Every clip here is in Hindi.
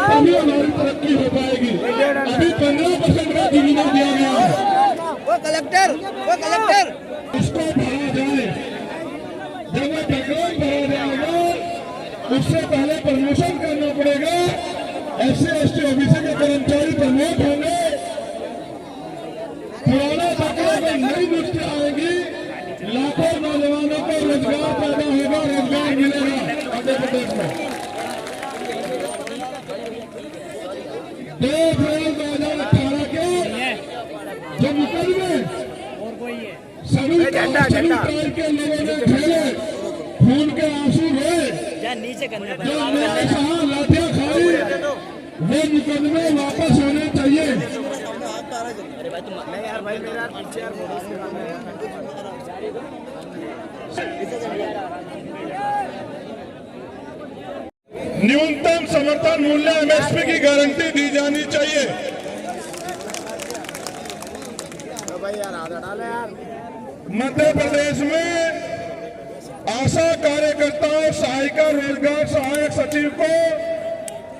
तभी हमारी तरक्की हो पाएगी। अभी 15% का डिविडेंड दिया गया है। वो कलेक्टर इसको भरा जाए। जब वो पेट्रोल भरा जाएगा उससे पहले प्रमोशन करना पड़ेगा। SC/ST OBC के कर्मचारी प्रमोट होंगे। पुराना बकरा में नई नुस्खे आएंगी। लाखों नौजवानों को रोजगार पैदा होगा, रोजगार मिलेगा मध्य प्रदेश में। 2 अप्रैल 2018 के जो मुकदमे सभी ट्रायल के लोगों ने खेले, खून के आंसू रोए, नीचे करने जो हमने कहा लाठियां खाई, वो मुकदमे वापस होने चाहिए। न्यूनतम समर्थन मूल्य MSP की गारंटी दी जानी चाहिए। मध्य प्रदेश में आशा कार्यकर्ताओं, सहायिका रोजगार सहायक सचिव को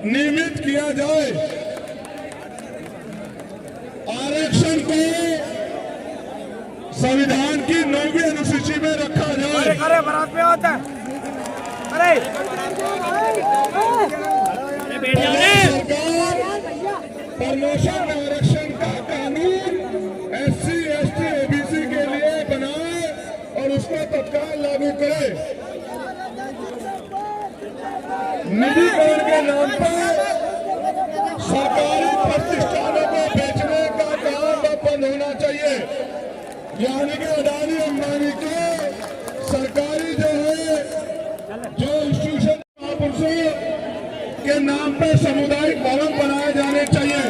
नियमित किया जाए। आरक्षण को संविधान की 9वीं अनुसूची में रखा जाए। अरे बारात में होता है। अरे प्रमोशन आरक्षण का कानून SC/ST OBC के लिए बनाए और उसको तत्काल लागू करे। निजीकरण के नाम पर सरकारी प्रतिष्ठानों को बेचने का काम बंद होना चाहिए। यानी कि अडानी अंबानी के सरकारी जो इंस्टीट्यूशन महापुरुषों के नाम पर सामुदायिक भवन बनाए जाने चाहिए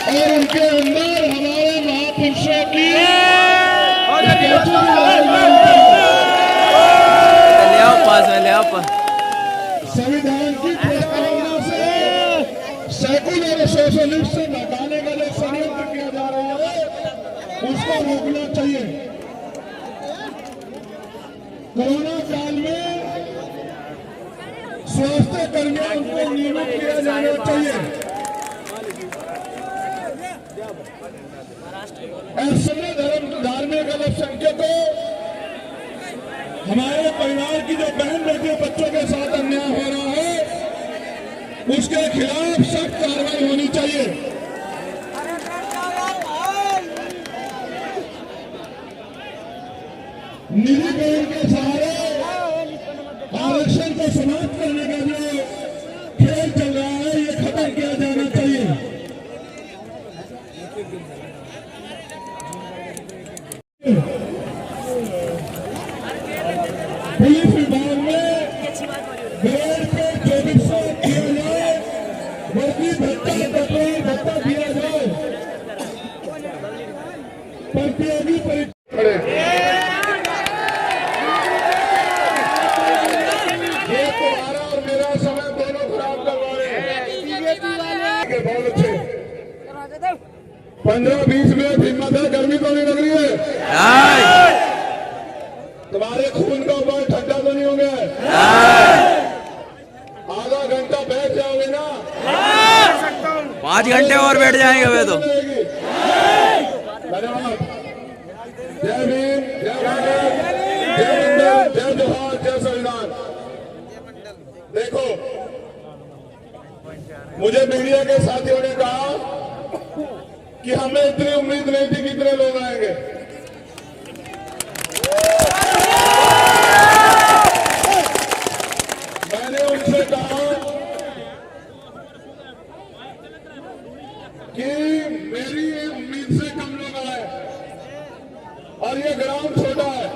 और उनके अंदर हमारे महापुरुषों की संविधान की प्रस्तावना से सेकुलर सोशलिस्ट से भगाने का जो षड्यंत्र किया जा रहा है उसको रोकना चाहिए। कोरोना काल में स्वास्थ्य कर्मियों को नियमित किया जाना चाहिए। ऐसे धार्मिक अल्पसंख्यकों हमारे परिवार की जो बहन बेटियों बच्चों के साथ अन्याय हो रहा है उसके खिलाफ सख्त कार्रवाई होनी चाहिए। निजीकरण के सहारे आरक्षण को समाप्त करने का जो खेल चल रहा है ये खत्म किया जाना चाहिए। पुलिस विभाग में ग्रेड पे 2400 किया जाए, वर्दी भत्ता पेट्रोल भत्ता दिया जाए, प्रतियोगी परीक्षा ये तुम्हारा और मेरा समय दोनों खराब करवा रहे हैं। बहुत अच्छे 15-20 मिनट हिम्मत है, गर्मी तो नहीं लग रही है? तुम्हारे खून का उबाल ठंडा तो नहीं हो गया? आधा घंटा बैठ जाओगे ना? 5 घंटे और बैठ जाएंगे वे तो। धन्यवाद। जय भीम, जय भारत, जय मंडल, जय जोहार, जय संविधान। देखो, मुझे मीडिया के साथियों ने कहा कि हमें इतनी उम्मीद नहीं थी कि इतने लोग आएंगे। मैंने उनसे कहा कि मेरी उम्मीद से कम लोग आए और ये ग्राउंड छोटा है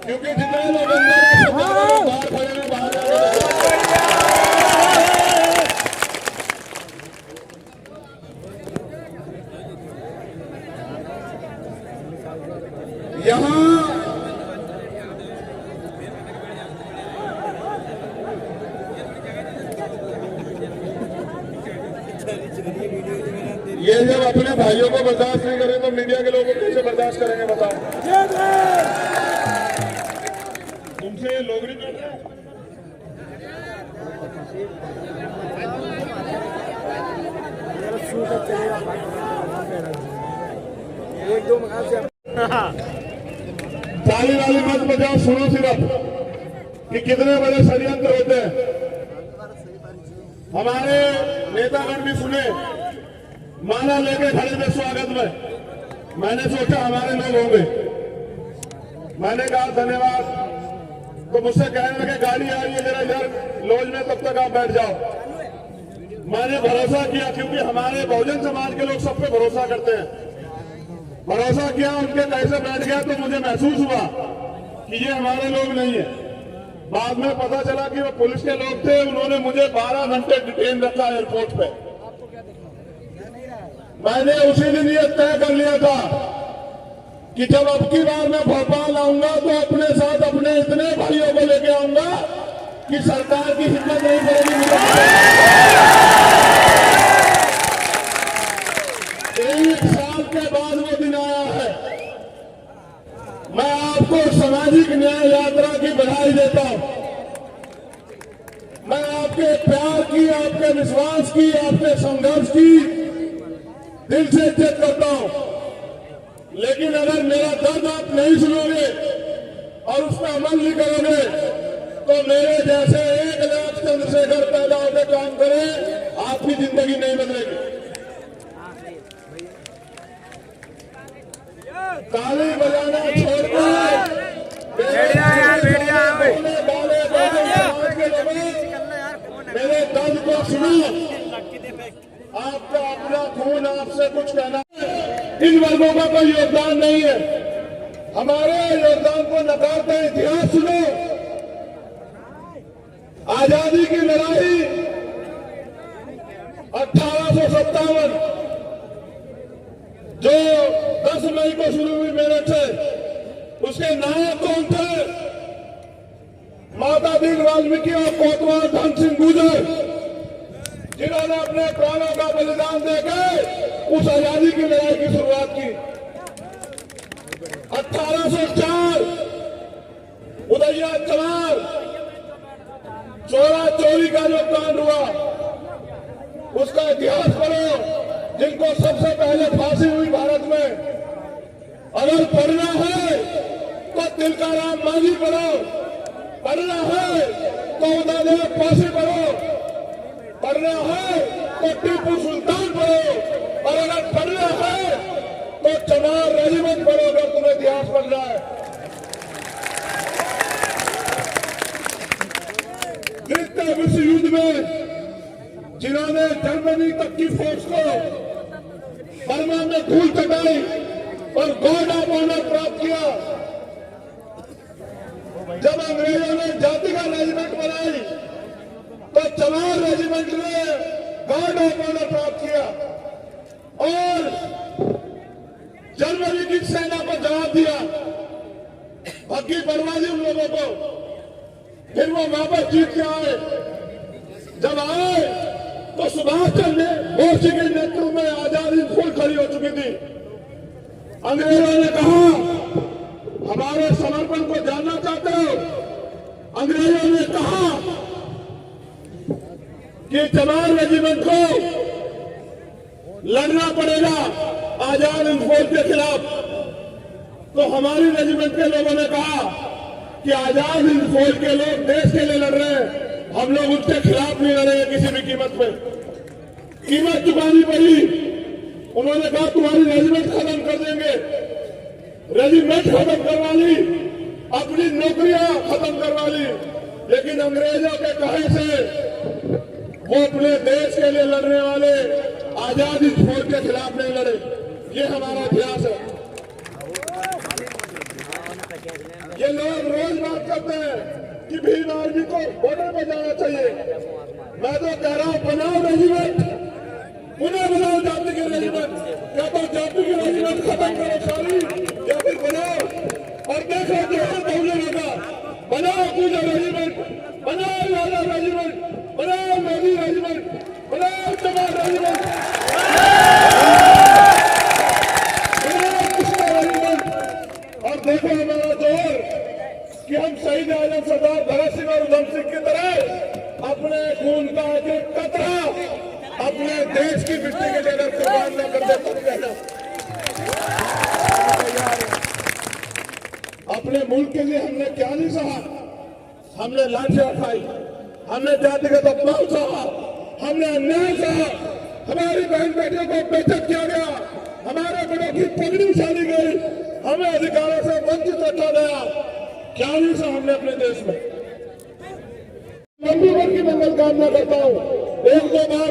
क्योंकि जितने लोग अंदर बाहर खड़े हैं, बाहर यहाँ ये जब अपने भाइयों को बर्दाश्त नहीं करें तो मीडिया के लोगों को कैसे बर्दाश्त करेंगे बताओ? तुमसे लोग नहीं कर रहे? एक दो मकान से ताली वाली मत बजाओ, सुनो सिर्फ कि कितने बड़े षड्यंत्र होते हैं। हमारे नेतागण भी सुने, माला लेके खड़े थे स्वागत में। मैंने सोचा हमारे लोग होंगे, मैंने कहा धन्यवाद। तो मुझसे कहने लगे गाड़ी आ रही है जरा इधर लॉज में, तब तक आप बैठ जाओ। मैंने भरोसा किया, क्योंकि हमारे बहुजन समाज के लोग सब पे भरोसा करते हैं। भरोसा किया, उनके कैसे बैठ गया तो मुझे महसूस हुआ कि ये हमारे लोग नहीं है। बाद में पता चला कि वो पुलिस के लोग थे। उन्होंने मुझे 12 घंटे डिटेन रखा एयरपोर्ट पे। मैंने उसी दिन ये तय कर लिया था कि जब अब की बार मैं भोपाल आऊंगा तो अपने साथ अपने इतने भाइयों को लेके आऊंगा कि सरकार की हिम्मत नहीं करेगी। 1 साल के बाद वो दिन आया है। मैं आपको सामाजिक न्याय यात्रा की बधाई देता हूं। मैं आपके प्यार की, आपके विश्वास की, आपके संघर्ष की दिल से इज्जत करता हूं। लेकिन अगर मेरा दर्द आप नहीं सुनोगे और उस पर अमल नहीं करोगे तो मेरे जैसे 1 लाख चंद्रशेखर पैदा होकर काम करें, आपकी जिंदगी नहीं बदलेगी। ताली बजाना छोड़ दो। मेरे दर्द को सुनो। आपका अपना खून आपसे कुछ कहना है। इन वर्गों का कोई योगदान नहीं है। हमारे योगदान को नकारते इतिहास सुनो। आजादी की लड़ाई 1857 जो 10 मई को शुरू हुई मेरठ से, उसके नायक कौन थे? माता दीन वाल्मीकि और कोतवाल धन सिंह गुर्जर, जिन्होंने अपने प्राणों का बलिदान देकर उस आजादी की लड़ाई की शुरुआत की। 1804 उदया चमार चोरा चोरी का जो कांड हुआ, उसका इतिहास पढ़ो। जिनको सबसे पहले फांसी हुई भारत में, अगर पढ़ना है तो तिलकाराम मांझी पढ़ो, पढ़ना है तो उदय फांसी पढ़ो, पढ़ना है तो टीपू सुल्तान पढ़ो, और अगर पढ़ना है तो चमार रेजिमेंट पढ़ो अगर तुम्हें इतिहास पढ़ना है। द्वितीय विश्व युद्ध में जिन्होंने जर्मनी तक की फौज को बर्मा में धूल चटाई और गॉड ऑफ ऑनर प्राप्त किया, जब अंग्रेजों ने जातिगत रेजिमेंट बनाई तो चमार रेजिमेंट ने गॉड ऑफ ऑनर प्राप्त किया और जर्मनी की सेना को जवाब दिया। भग्गी बर्बादी उन लोगों को। फिर वो वापस जीत के आए। जब आए तो सुभाष चंद्र बोस जी के नेतृत्व में आजादी फुल खड़ी हो चुकी थी। अंग्रेजों ने कहा हमारे समर्पण को जानना चाहते हो? अंग्रेजों ने कहा कि चमार रेजिमेंट को लड़ना पड़ेगा आजाद हिंद फौज के खिलाफ। तो हमारी रेजिमेंट के लोगों ने कहा कि आजाद हिंद फौज के लोग देश के लिए लड़ रहे हैं, हम लोग उसके खिलाफ नहीं लड़ेंगे किसी भी कीमत पे। कीमत चुकानी पड़ी। उन्होंने कहा तुम्हारी रेजिमेंट खत्म कर देंगे। रेजिमेंट खत्म करवा ली, अपनी नौकरियां खत्म करवा ली, लेकिन अंग्रेजों के कहे से वो अपने देश के लिए लड़ने वाले आजाद हिंद फौज के खिलाफ नहीं लड़े। ये हमारा इतिहास है। ये लोग रोज बात करते हैं कि भीम आर्मी को बॉर्डर पर जाना चाहिए। मैं तो कह रहा हूं बनाओ रेजिमेंट, पुनः बनाओ जाति के रेजिमेंट। या तो जाति की रेजिमेंट खत्म करो सारी, या फिर बनाओ और देखो जो है बहुजन होगा। बनाओ पूजा रेजिमेंट, बनाओ यादव रेजिमेंट, बनाओ मोदी रेजिमेंट, बनाओ चमार रेजिमेंट, बनाओ कृष्णा रेजिमेंट। और देखो हमारा जोर कि हम शहीद आजम सरदार भगत सिंह और उधम सिंह की तरह अपने खून अपने देश की मिट्टी के लिए अगर कुर्बान न कर दे तब कहना। अपने मुल्क के लिए हमने क्या नहीं सहा, हमने लाठियां खाई, हमने जातिगत अपमान सहा, हमने अन्याय सहा, हमारी बहन बेटियों को बेइज्जत किया गया, हमारे बड़ों की पगड़ी उछाली गई, हमें अधिकारों से वंचित रखा गया। क्या नहीं सहा हमने अपने देश में। लंबी उम्र की मंगल कामना करता हूँ। एक दो बार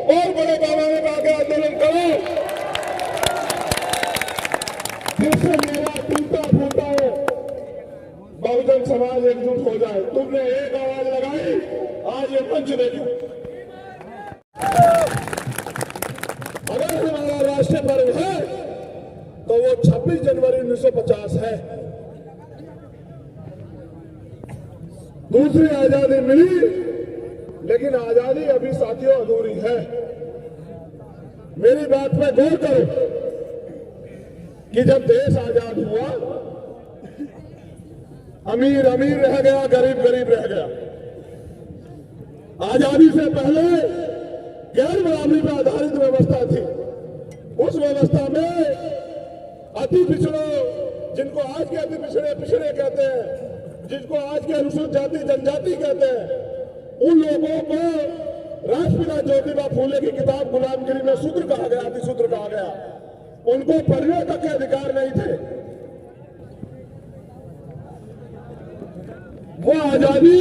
और बड़े पैमाने पर आगे आंदोलन करो। फिर से मेरा टूटा फूटा हो बहुजन समाज एकजुट हो जाए। तुमने एक आवाज लगाई, आज ये मंच देखो। अगर हमारा राष्ट्रीय पर्व है तो वो 26 जनवरी 1950 है। दूसरी आजादी मिली, लेकिन आजादी अभी साथियों अधूरी है। मेरी बात पे गौर करो कि जब देश आजाद हुआ, अमीर अमीर रह गया, गरीब गरीब रह गया। आजादी से पहले गैर बराबरी पर आधारित व्यवस्था थी। उस व्यवस्था में अति पिछड़ों, जिनको आज के अति पिछड़े कहते हैं, जिसको आज के अनुसूचित जाति जनजाति कहते हैं, उन लोगों को राष्ट्रपिता ज्योतिबा फूले की किताब गुलामगिरी में शूद्र कहा गया, अतिशूद्र कहा गया। उनको पढ़ने तक के अधिकार नहीं थे। वो आजादी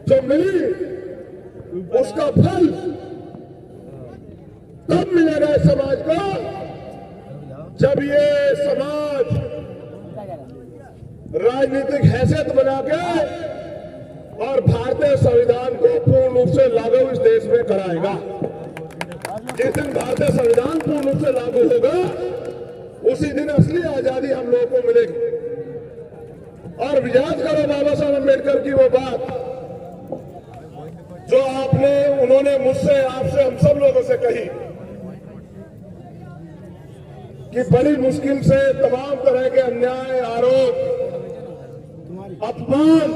जो मिली, उसका फल तब मिलेगा इस समाज को जब ये समाज राजनीतिक हैसियत बना के और भारतीय संविधान को पूर्ण रूप से लागू इस देश में कराएगा। जिस दिन भारतीय संविधान पूर्ण रूप से लागू होगा, उसी दिन असली आजादी हम लोगों को मिलेगी। और याद करो बाबा साहब अम्बेडकर की वो बात जो उन्होंने मुझसे, आपसे, हम सब लोगों से कही कि बड़ी मुश्किल से तमाम तरह के अन्याय, आरोप, अपमान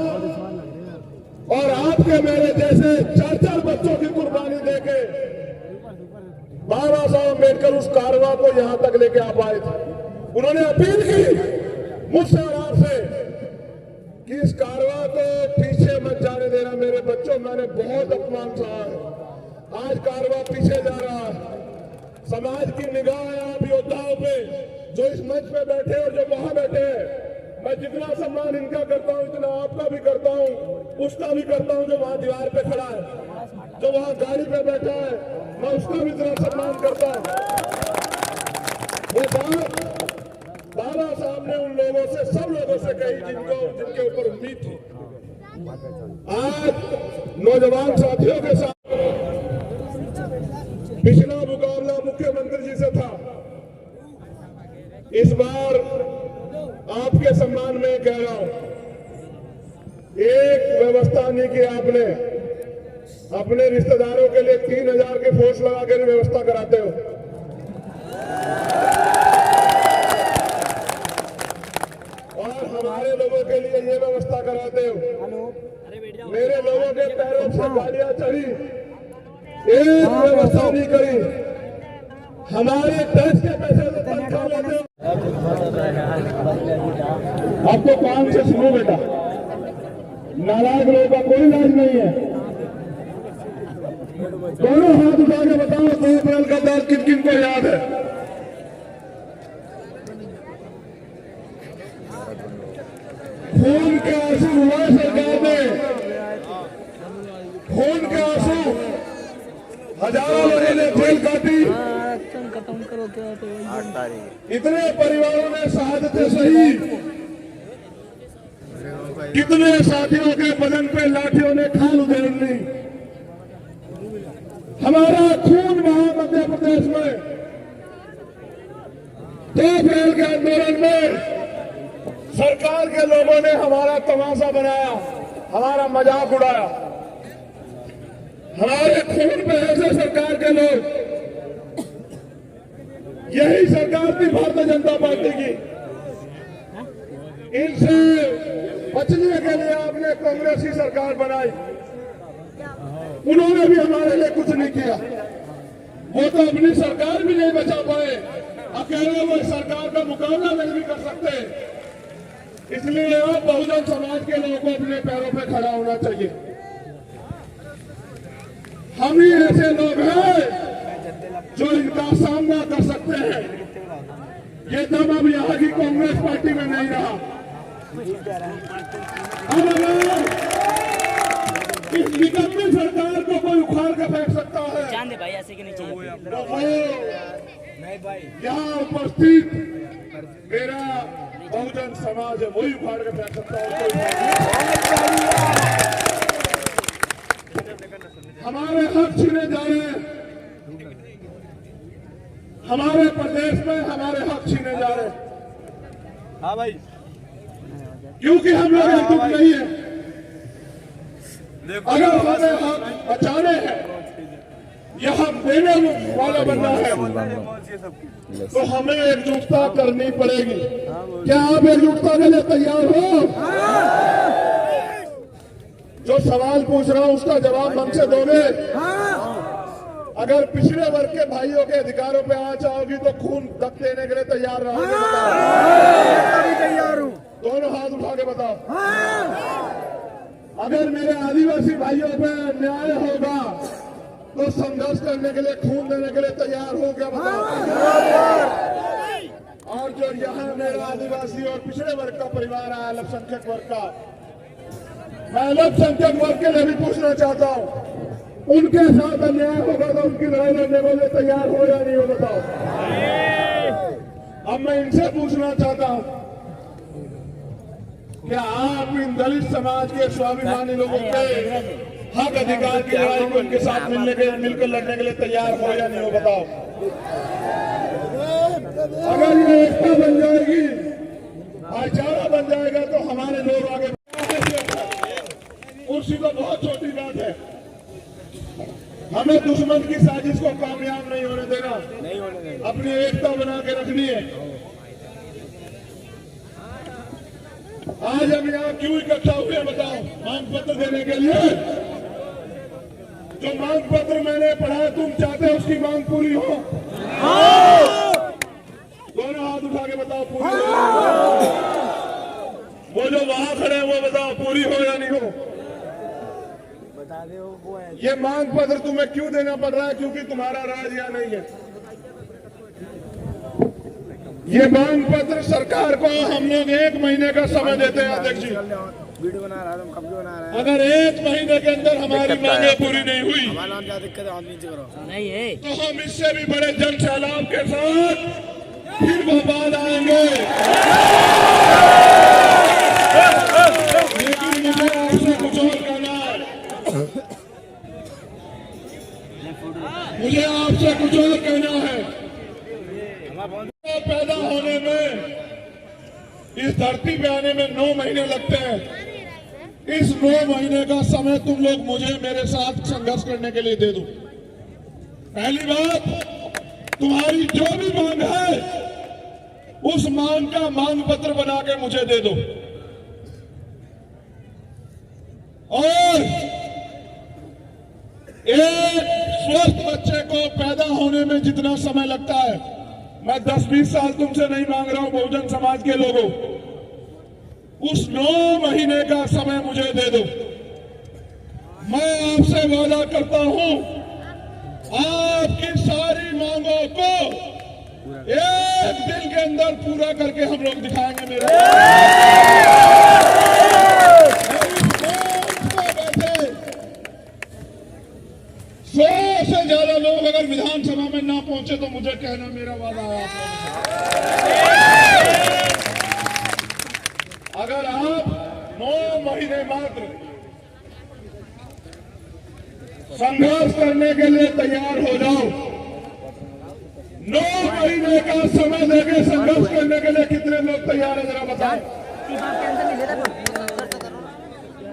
और आपके मेरे जैसे 4-4 बच्चों की कुर्बानी देके बाबा साहब अम्बेडकर उस कारवां को यहां तक लेके आ पाए थे। उन्होंने अपील की मुझसे और आपसे कि इस कारवां को पीछे मत जाने देना मेरे बच्चों। मैंने बहुत अपमान सहा है, आज कारवां पीछे जा रहा है। समाज की निगाह है आप योद्धाओं पे जो इस मंच पे बैठे और जो वहां बैठे हैं। मैं जितना सम्मान इनका करता हूं, इतना आपका भी करता हूं, उसका भी करता हूं जो वहां दीवार पे खड़ा है, जो वहां गाड़ी पे बैठा है, मैं उसका भी इतना सम्मान करता हूं। वो बात बाबा साहब ने उन लोगों से, सब लोगों से कही जिनके ऊपर उम्मीद थी। आज नौजवान साथियों के साथ पिछला मुकाबला मुख्यमंत्री जी से था। इस बार आपके सम्मान में कह रहा हूं, एक व्यवस्था नहीं की आपने। अपने रिश्तेदारों के लिए 3000 के फोर्स लगा कर व्यवस्था कराते हो। और हमारे लोगों के लिए ये व्यवस्था कराते हो। मेरे लोगों के पैरों से गाड़ियां चढ़ी, एक व्यवस्था नहीं करी। हमारे टैक्स के पैसे से तनख्वाह लेते हो। आपको काम से सुनो बेटा, नाराज लोगों का कोई इलाज नहीं है। दोनों हाथ उठा के बताओ 2 अप्रैल का दर्द किन किन को याद है? खून के आंसू हुआ सरकार ने, खून के आंसू, हजारों लोगों ने जेल काटी, इतने परिवारों ने शहादतें सही, कितने साथियों के बदन पे लाठियों ने खाल उधेड़ ली। हमारा खून बहा मध्य प्रदेश में 2 अप्रैल के आंदोलन में। सरकार के लोगों ने हमारा तमाशा बनाया, हमारा मजाक उड़ाया। हमारे खून पे ऐसे सरकार के लोग, यही सरकार थी भारतीय जनता पार्टी की। इनसे बचने के लिए आपने कांग्रेस की सरकार बनाई। उन्होंने भी हमारे लिए कुछ नहीं किया। वो तो अपनी सरकार भी नहीं बचा पाए, अकेले वो सरकार का मुकाबला नहीं भी कर सकते। इसलिए अब बहुजन समाज के लोगों को अपने पैरों पे खड़ा होना चाहिए। हम ही ऐसे लोग हैं जो इनका सामना कर सकते हैं। ये दम अब यहाँ की कांग्रेस पार्टी में नहीं रहा। अब अगर इस निकम्मी सरकार को कोई उखाड़ कर फेंक सकता है जान दे भाई, ऐसे कि नहीं चाहिए तो वो यहाँ उपस्थित मेरा बहुजन समाज है, वही उखाड़ कर फेंक सकता है। हमारे हक छीने जा रहे हैं, हमारे प्रदेश में हमारे हक छीने जा रहे हैं। हाँ भाई, क्योंकि हम लोग एकजुट नहीं है। अगर हमें हक बचाने हैं या हम देने वाला बनना है तो हमें एकजुटता करनी पड़ेगी। क्या आप एकजुटता के लिए तैयार हो? जो सवाल पूछ रहा हूं उसका जवाब मन से दोगे? अगर पिछड़े वर्ग के भाइयों के अधिकारों पे आ जाओगी तो खून तक देने के लिए तैयार रहोगे? तैयार हूँ। दोनों हाथ उठा के बताओ। अगर मेरे आदिवासी भाइयों पे न्याय होगा तो संघर्ष करने के लिए, खून देने के लिए तैयार हो क्या? बताओ। और जो यहाँ मेरा आदिवासी और पिछड़े वर्ग का परिवार है, अल्पसंख्यक वर्ग का, मैं अल्पसंख्यक वर्ग के लिए भी पूछना चाहता हूँ, उनके साथ अन्याय होगा तो उनकी लड़ाई लड़ने के लिए तैयार हो या नहीं हो? बताओ। अब मैं इनसे पूछना चाहता हूँ, क्या आप इन दलित समाज के स्वाभिमानी लोगों के हक अधिकार की लड़ाई को उनके साथ मिलकर लड़ने के लिए तैयार हो या नहीं हो? बताओ। अगर ये एकता बन जाएगी, भाईचारा बन जाएगा तो हमारे लोग आगे। कुर्सी तो बहुत छोटी बात है, हमें दुश्मन की साजिश को कामयाब नहीं होने देना, अपनी एकता बना के रखनी है। आज हम यहाँ क्यों इकट्ठा हुए बताओ? मांग पत्र देने के लिए। जो मांग पत्र मैंने पढ़ा, तुम चाहते हो उसकी मांग पूरी हो? दोनों हाथ उठा के बताओ पूरी हो? वो जो वहां खड़े हैं वो बताओ पूरी हो या नहीं हो? बता दे वो है। ये मांग पत्र तुम्हें क्यों देना पड़ रहा है? क्योंकि तुम्हारा राज यहाँ नहीं है। ये मांग पत्र सरकार को हम लोग 1 महीने का समय देते हैं अध्यक्ष जी। वीडियो बना रहा है, कब बना रहा है। अगर 1 महीने के अंदर हमारी मांगे पूरी नहीं हुई हमारा नाम क्या दिक्कत है? हाथ नीचे करो। नहीं है तो हम इससे भी बड़े जन सैलाब के साथ फिर भोपाल आएंगे। लेकिन मुझे आपसे कुछ और कहना है, मुझे आपसे कुछ और कहना है। पैदा होने में, इस धरती पे आने में 9 महीने लगते हैं। इस 9 महीने का समय तुम लोग मुझे मेरे साथ संघर्ष करने के लिए दे दो। पहली बात, तुम्हारी जो भी मांग है उस मांग का मांग पत्र बना के मुझे दे दो। और एक स्वस्थ बच्चे को पैदा होने में जितना समय लगता है, मैं 10-20 साल तुमसे नहीं मांग रहा हूं बहुजन समाज के लोगों, उस 9 महीने का समय मुझे दे दो। मैं आपसे वादा करता हूं, आपकी सारी मांगों को 1 दिन के अंदर पूरा करके हम लोग दिखाएंगे। मेरे बैठे 100 से ज्यादा लोग अगर विधानसभा में ना पहुंचे तो मुझे कहना, मेरा वादा है आप लोगों से। अगर आप 9 महीने मात्र संघर्ष करने के लिए तैयार हो जाओ, 9 महीने का समय देके संघर्ष करने के लिए कितने लोग तैयार है? जरा बताओ।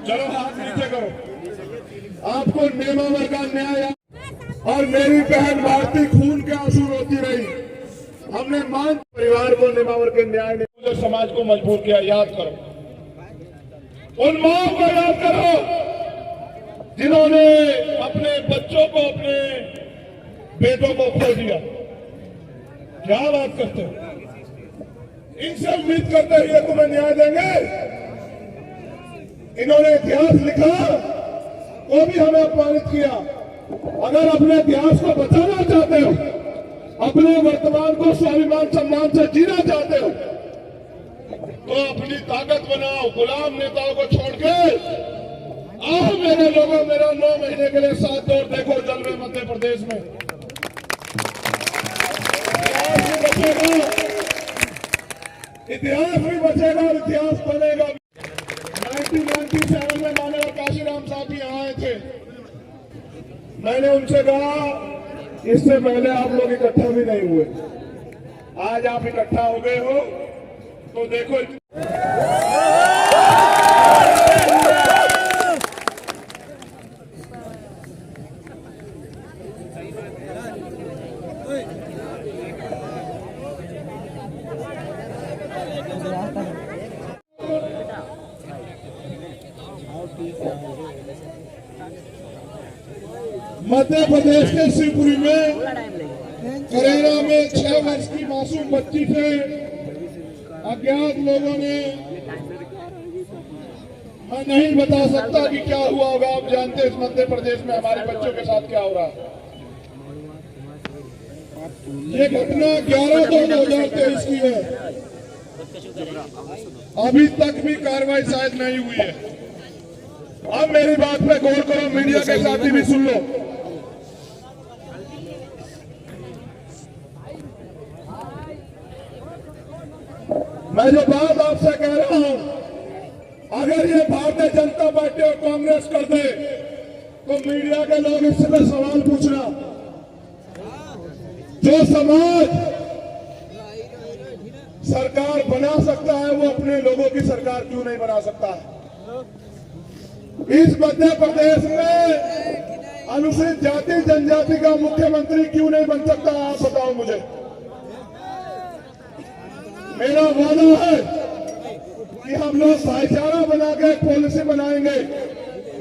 चलो हाथ नीचे करो। आपको नेमावर का न्याय और मेरी बहन भारती खून के आंसू रोती रही। हमने मान परिवार को नेमावर के न्याय ने पूरे समाज को मजबूर किया। याद करो, उन माओ को याद करो जिन्होंने इन्होंने अपने बच्चों को, अपने बेटों को खो दिया। क्या बात करते हो? इनसे उम्मीद करते हुए तुम्हें न्याय देंगे? इन्होंने इतिहास लिखा तो भी हमें अपमानित किया। अगर अपने इतिहास को बचाना चाहते हो, अपने वर्तमान को स्वाभिमान सम्मान से जीना चाहते हो, तो अपनी ताकत बनाओ। गुलाम नेताओं को छोड़ के आओ मेरे लोगों, मेरा 9 महीने के लिए साथ दो और देखो जलवे मध्य प्रदेश में। इतिहास भी बचेगा और इतिहास बनेगा। 1997 में माननीय काशीराम साहब भी यहाँ आए थे। मैंने उनसे कहा इससे पहले आप लोग इकट्ठा भी नहीं हुए, आज आप इकट्ठा हो गए हो तो देखो। मध्य प्रदेश के शिवपुरी में करेरा में 6 वर्ष की मासूम बच्ची से अज्ञात लोगों ने, मैं नहीं बता सकता कि क्या हुआ होगा। आप जानते हैं इस मध्य प्रदेश में हमारे बच्चों के साथ क्या हो रहा है। ये घटना 11/2/2023 की है। अभी तक भी कार्रवाई शायद नहीं हुई है। अब मेरी बात पे गौर करो, मीडिया के साथी भी सुन लो। मैं जो बात आपसे कह रहा हूं, अगर ये भारतीय जनता पार्टी और कांग्रेस कर दे तो मीडिया के लोग इससे सवाल पूछना। जो समाज सरकार बना सकता है वो अपने लोगों की सरकार क्यों नहीं बना सकता है? इस मध्य प्रदेश में अनुसूचित जाति जनजाति का मुख्यमंत्री क्यों नहीं बन सकता? आप बताओ मुझे। मेरा वादा है कि हम लोग भाईचारा बना के पॉलिसी बनाएंगे।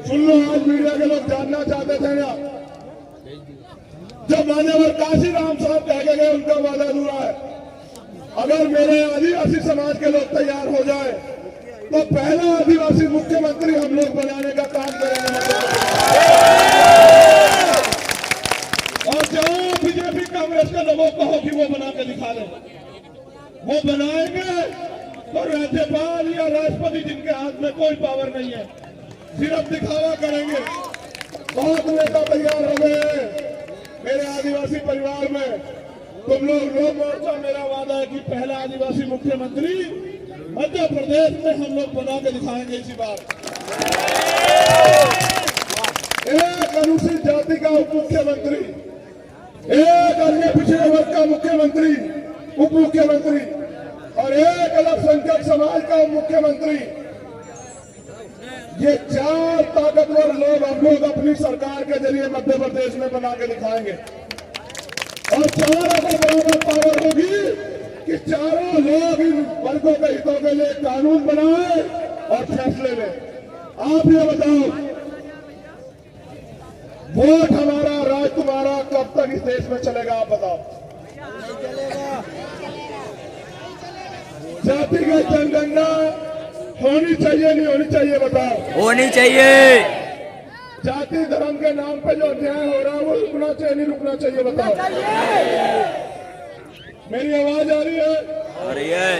सुन लो, आज मीडिया के लोग जानना चाहते थे ना, जब मान्यवर काशीराम साहब कह के गए उनका वादा अधूरा है। अगर मेरे आदिवासी समाज के लोग तैयार हो जाए तो पहला आदिवासी मुख्यमंत्री हम लोग बनाने का काम करेंगे। और जाओ बीजेपी कांग्रेस के लोगों को कहो कि वो बना के दिखा दें। वो बनाएंगे तो राज्यपाल या राष्ट्रपति जिनके हाथ में कोई पावर नहीं है, सिर्फ दिखावा करेंगे। बहुत नेता तैयार हो गए मेरे आदिवासी परिवार में। तुम लोग मोर्चा, मेरा वादा है कि पहला आदिवासी मुख्यमंत्री मध्य प्रदेश में हम लोग बना के दिखाएंगे इसी बार। एक अनुसूचित जाति का उप मुख्यमंत्री, एक अन्य पिछड़े वर्ग का मुख्यमंत्री, उप मुख्यमंत्री और एक अल्पसंख्यक समाज का उप मुख्यमंत्री। ये 4 ताकतवर लोग हम लोग अपनी सरकार के जरिए मध्य प्रदेश में बना के दिखाएंगे। और चारों को बराबर पावर होगी कि चारों लोग इन वर्गों के हितों के लिए कानून बनाए और फैसले लें। आप ये बताओ, वोट हमारा, राज तुम्हारा, कब तक इस देश में चलेगा? आप बताओ। जातिगत जनगणना होनी चाहिए नहीं होनी चाहिए? बताओ। होनी चाहिए। जाति धर्म के नाम पे जो अन्याय हो रहा है वो रुकना चाहिए नहीं रुकना चाहिए? बताओ। मेरी आवाज आ रही है? आ रही है।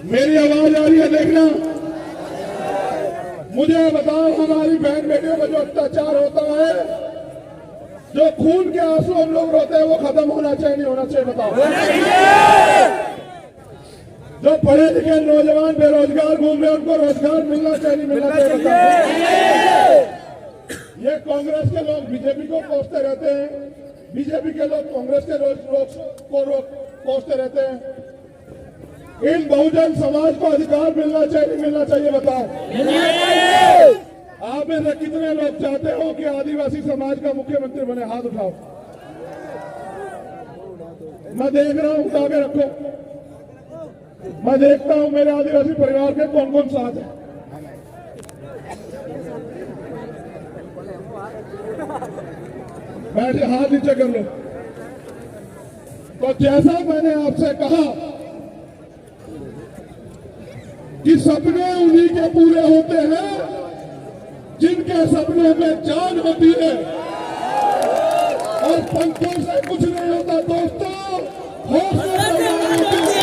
मेरी आवाज आ रही है? देखना, मुझे बताओ, हमारी बहन बेटियों पर जो अत्याचार होता है, जो खून के आंसू हम लोग रोते हैं, वो खत्म होना चाहिए नहीं होना चाहिए? बताओ। जो पढ़े लिखे नौजवान बेरोजगार घूम रहे हैं उनको रोजगार मिलना चाहिए नहीं मिलना चाहिए? ये कांग्रेस के लोग बीजेपी को कोसते रहते हैं, बीजेपी के लोग कांग्रेस के लोग को कोसते रहते हैं। इन बहुजन समाज को अधिकार मिलना चाहिए नहीं मिलना चाहिए? बताओ। आप में से कितने लोग चाहते हो कि आदिवासी समाज का मुख्यमंत्री बने? हाथ उठाओ। मैं देख रहा हूं, उठा के रखो। मैं देखता हूं मेरे आदिवासी परिवार के कौन कौन साथ है। बैठे, हाथ नीचे कर लो। तो जैसा मैंने आपसे कहा कि सपने उन्हीं के पूरे होते हैं जिनके सपनों में जान होती है, और पंखों से कुछ नहीं होता दोस्तों, हौसले से जान होती है।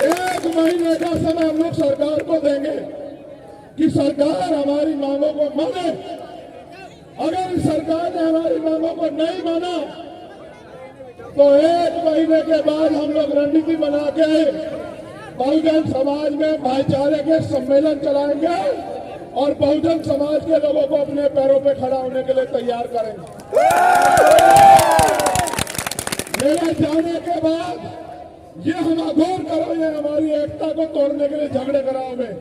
1 महीने का समय हम लोग सरकार को देंगे कि सरकार हमारी मांगों को माने। अगर सरकार ने हमारी मांगों को नहीं माना तो 1 महीने के बाद हम लोग रणनीति बना के बहुजन समाज में भाईचारे के सम्मेलन चलाएंगे और बहुजन समाज के लोगों को अपने पैरों पे खड़ा होने के लिए तैयार करेंगे। मेरे जाने के बाद ये हम अघोर करोगे, हमारी एकता को तोड़ने के लिए झगड़े कराओगे।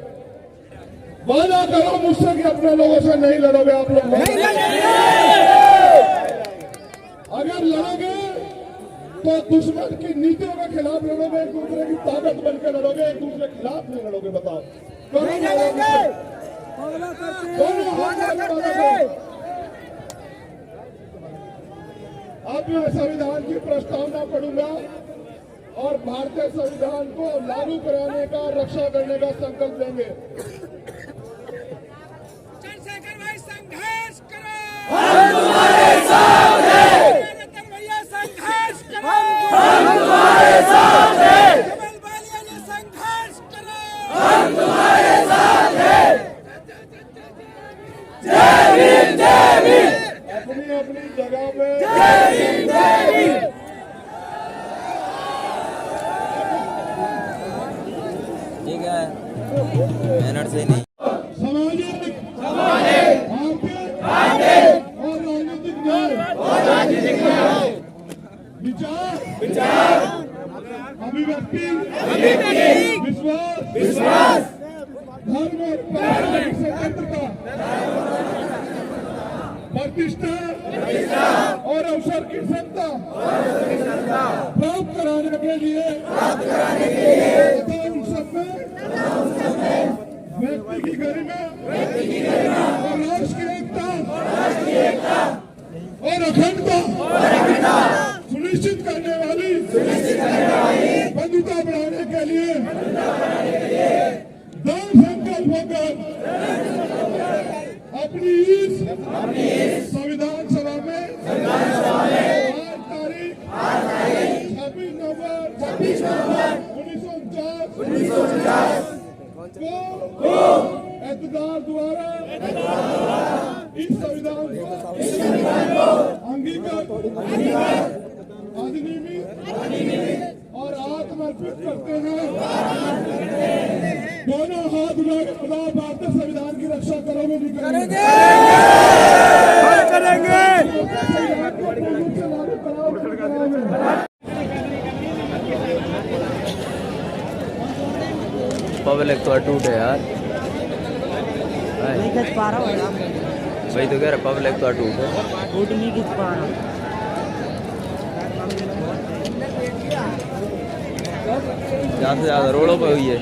वादा करो मुझसे कि अपने लोगों से नहीं लड़ोगे आप लोग। अगर लड़ोगे तो दुश्मन की नीतियों के खिलाफ लड़ोगे, एक दूसरे की ताकत बनकर लड़ोगे, एक दूसरे के खिलाफ नहीं लड़ोगे। बताओ अब मैं संविधान की प्रस्तावना पढ़ूंगा और भारतीय संविधान को लागू कराने का, रक्षा करने का संकल्प लेंगे। चंद्रशेखर भाई संघर्ष करो, हम तुम्हारे साथ हैं, रतन भैया संघर्ष करो, हम तुम्हारे साथ हैं, कमल बालिया ने संघर्ष करो, हम तुम्हारे साथ हैं। जय भीम, जय भीम, अपनी अपनी जगह पे जय भीम, जय भीम। ठीक है, मेहनत से नहीं। सामाजिक, आर्थिक और राजनीतिक न्याय, विचार, अभिव्यक्ति, विश्वास, धर्म और स्वतंत्रता, प्रतिष्ठा और अवसर की समता प्राप्त कराने के लिए उन सब में व्यक्ति की गरिमा और राष्ट्र की एकता और अखंडता सुनिश्चित करने वाली बंधुता बढ़ाने के लिए दृढ़ संकल्प होकर अपनी इस संविधान सभा में 8 तारीख 26 नवंबर 1949 को एतदार द्वारा इस संविधान को अंगीकृत, अधिनियमित और आत्मर्पित करते हैं। दोनों हाथ उठाकर बताओ, भारतीय संविधान की रक्षा करोगे नहीं करोगे? पब्लिक तो अटूट है यार, नहीं खींच पा रहा हूँ यार, वही तो कह रहा, पब्लिक तो अटूट है। फोटो नहीं खींच पा रहा हूँ। ज़्यादा से ज़्यादा रोडों पे हुई है।